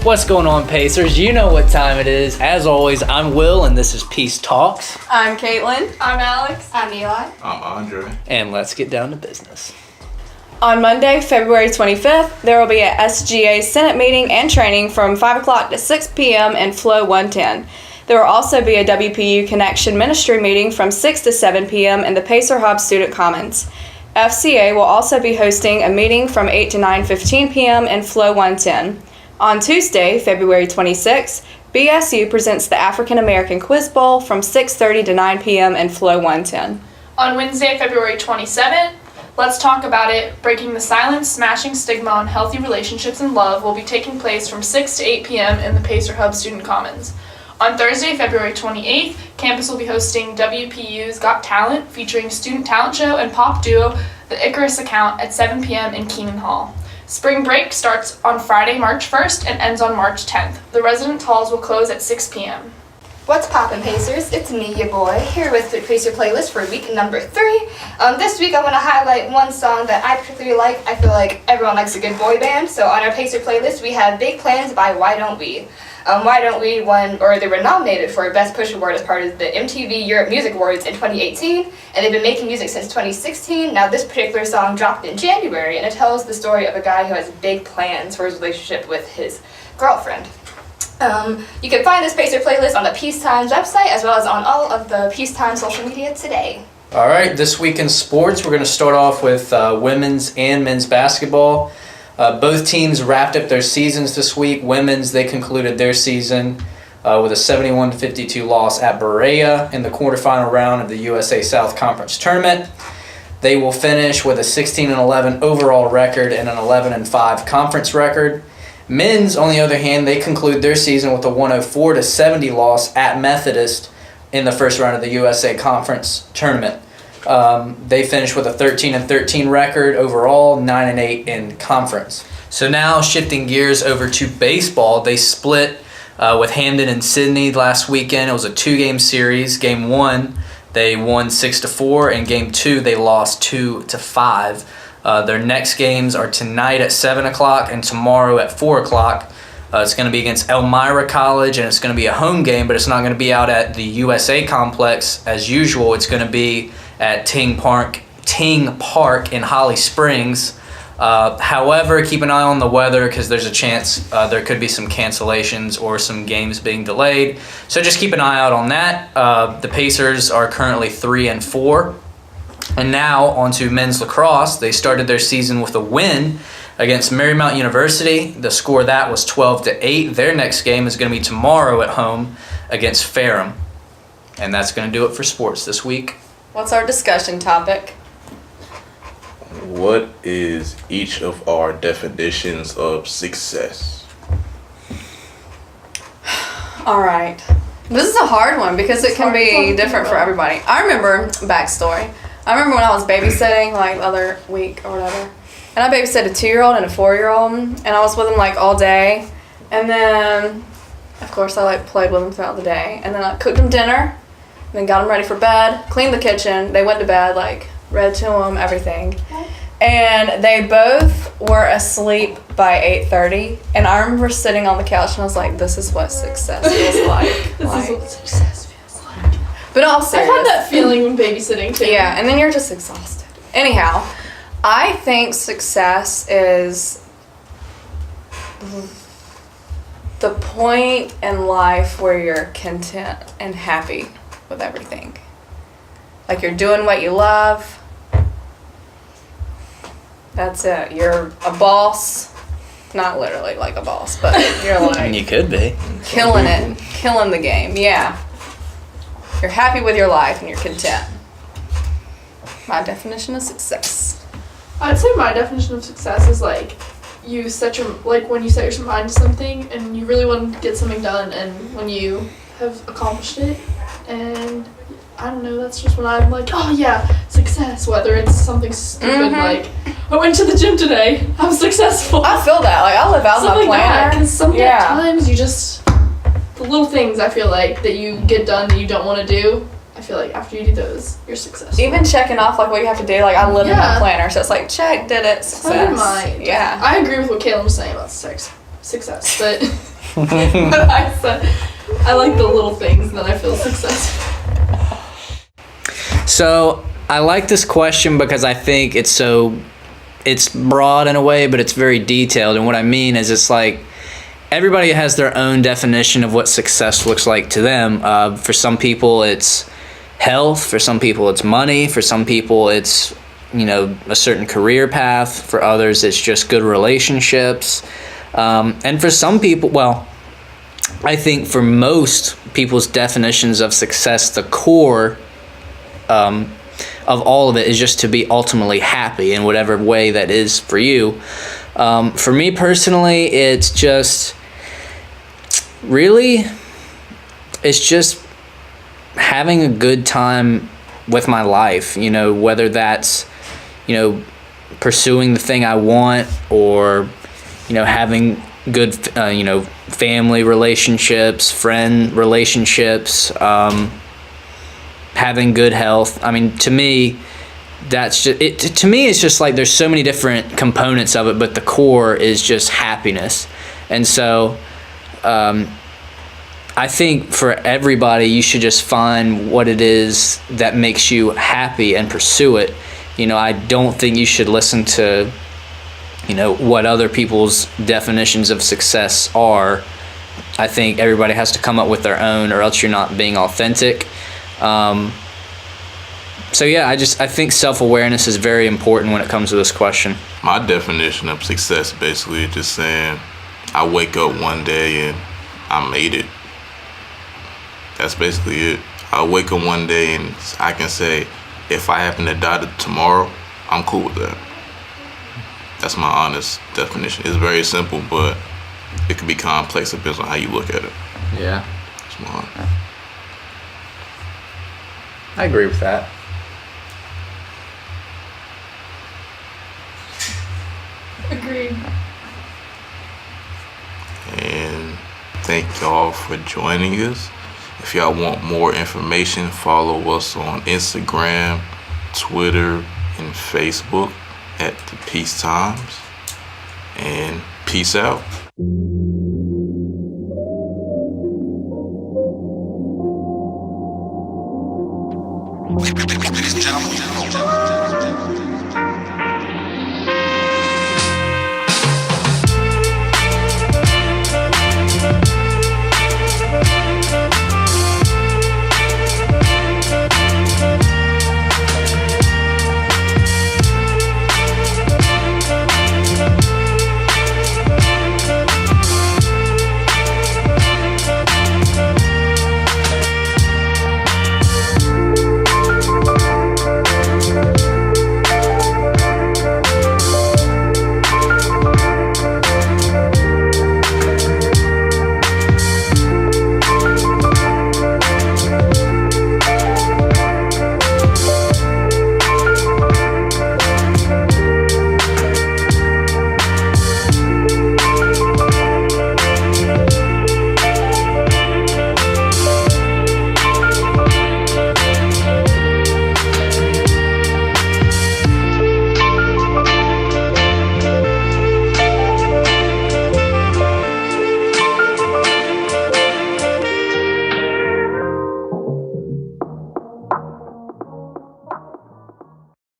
What's going on, Pacers? You know what time it is. As always, I'm Will, and this is Peace Talks. I'm Caitlin. I'm Alex. I'm Eli. I'm Andre. And let's get down to business. On Monday, February 25th, there will be a SGA Senate meeting and training from 5 o'clock to 6 p.m. in Flow 110. There will also be a WPU Connection Ministry meeting from 6 to 7 p.m. in the Pacer Hub Student Commons. FCA will also be hosting a meeting from 8 to 9:15 p.m. in Flow 110. On Tuesday, February 26th, BSU presents the African American Quiz Bowl from 6:30 to 9 p.m. in Flow 110. On Wednesday, February 27th, Let's Talk About It, Breaking the Silence, Smashing Stigma on Healthy Relationships and Love will be taking place from 6 to 8 p.m. in the Pacer Hub Student Commons. On Thursday, February 28th, campus will be hosting WPU's Got Talent, featuring student talent show and pop duo The Icarus Account at 7 p.m. in Keenan Hall. Spring break starts on Friday, March 1st and ends on March 10th. The residence halls will close at 6 p.m. What's poppin', Pacers? It's me, your boy, here with the Pacer playlist for week number 3. This week I want to highlight one song that I particularly like. I feel like everyone likes a good boy band. So on our Pacer playlist, we have Big Plans by Why Don't We. Why Don't We they were nominated for a Best Push Award as part of the MTV Europe Music Awards in 2018, and they've been making music since 2016. Now this particular song dropped in January, and it tells the story of a guy who has big plans for his relationship with his girlfriend. You can find this Pacer playlist on the Peace Times website, as well as on all of the Peace Times social media today. All right, this week in sports, we're going to start off with women's and men's basketball. Both teams wrapped up their seasons this week. Women's, they concluded their season with a 71-52 loss at Berea in the quarterfinal round of the USA South Conference Tournament. They will finish with a 16-11 overall record and an 11-5 conference record. Men's, on the other hand, they conclude their season with a 104-70 loss at Methodist in the first round of the USA Conference Tournament. They finished with a 13-13 record overall, 9-8 in conference. So now shifting gears over to baseball, they split with Hamden and Sydney last weekend. It was a 2-game series. Game 1, they won 6-4, and Game 2, they lost 2-5. Their next games are tonight at 7 o'clock and tomorrow at 4 o'clock. It's going to be against Elmira College, and it's going to be a home game, but it's not going to be out at the USA Complex as usual. It's going to be at Ting Park in Holly Springs. However, keep an eye on the weather because there's a chance there could be some cancellations or some games being delayed. So just keep an eye out on that. The Pacers are currently 3-4. And now on to men's lacrosse. They started their season with a win against Marymount University. The score of that was 12-8. Their next game is going to be tomorrow at home against Ferrum. And that's going to do it for sports this week. What's our discussion topic? What is each of our definitions of success? All right. This is a hard one because it can be different for everybody. I remember, backstory, I remember when I was babysitting, like the other week or whatever, and I babysat a 2-year-old and a 4-year-old, and I was with them like all day, and then, of course, I like played with them throughout the day, and then I cooked them dinner, then got them ready for bed, cleaned the kitchen, they went to bed, like, read to them, everything, and they both were asleep by 8:30, and I remember sitting on the couch, and I was like, this is what success feels like. This is what success feels like. But all serious. I've had that feeling when babysitting too. Yeah, and then you're just exhausted. Anyhow, I think success is the point in life where you're content and happy with everything. Like you're doing what you love. That's it. You're a boss. Not literally like a boss, but you're like... You could be. Killing it. Killing the game. Yeah. You're happy with your life and you're content. My definition of success. I'd say my definition of success is like when you set your mind to something and you really want to get something done, and when you have accomplished it, and I don't know, that's just when I'm like, oh yeah, success. Whether it's something stupid like I went to the gym today, I'm successful. I feel that. Like I live out my plan. Because at times you just the little things I feel like that you get done that you don't want to do. I feel like after you do those, you're successful. Even checking off like what you have to do. Like I live in my planner, so it's like check, did it, success. I agree with what Caleb was saying about success, but but I said I like the little things and then I feel successful. So I like this question because I think it's broad in a way, but it's very detailed. And what I mean is it's like everybody has their own definition of what success looks like to them. For some people, it's health. For some people, it's money. For some people, it's, a certain career path. For others, it's just good relationships. And for some people, well, I think for most people's definitions of success, the core of all of it is just to be ultimately happy in whatever way that is for you. For me personally, it's just having a good time with my life, whether that's, pursuing the thing I want or, having good, family relationships, friend relationships, having good health. I mean, to me, that's just it. To me, it's just like there's so many different components of it, but the core is just happiness. And so, I think for everybody, you should just find what it is that makes you happy and pursue it. I don't think you should listen to, what other people's definitions of success are. I think everybody has to come up with their own, or else you're not being authentic. So yeah, I think self-awareness is very important when it comes to this question. My definition of success basically just saying I wake up one day and I made it. That's basically it. I wake up one day and I can say, if I happen to die tomorrow, I'm cool with that. That's my honest definition. It's very simple, but it can be complex. It depends on how you look at it. Yeah. That's my I agree with that. Agreed. And thank y'all for joining us. If y'all want more information, follow us on Instagram, Twitter, and Facebook at The Peace Times. And peace out.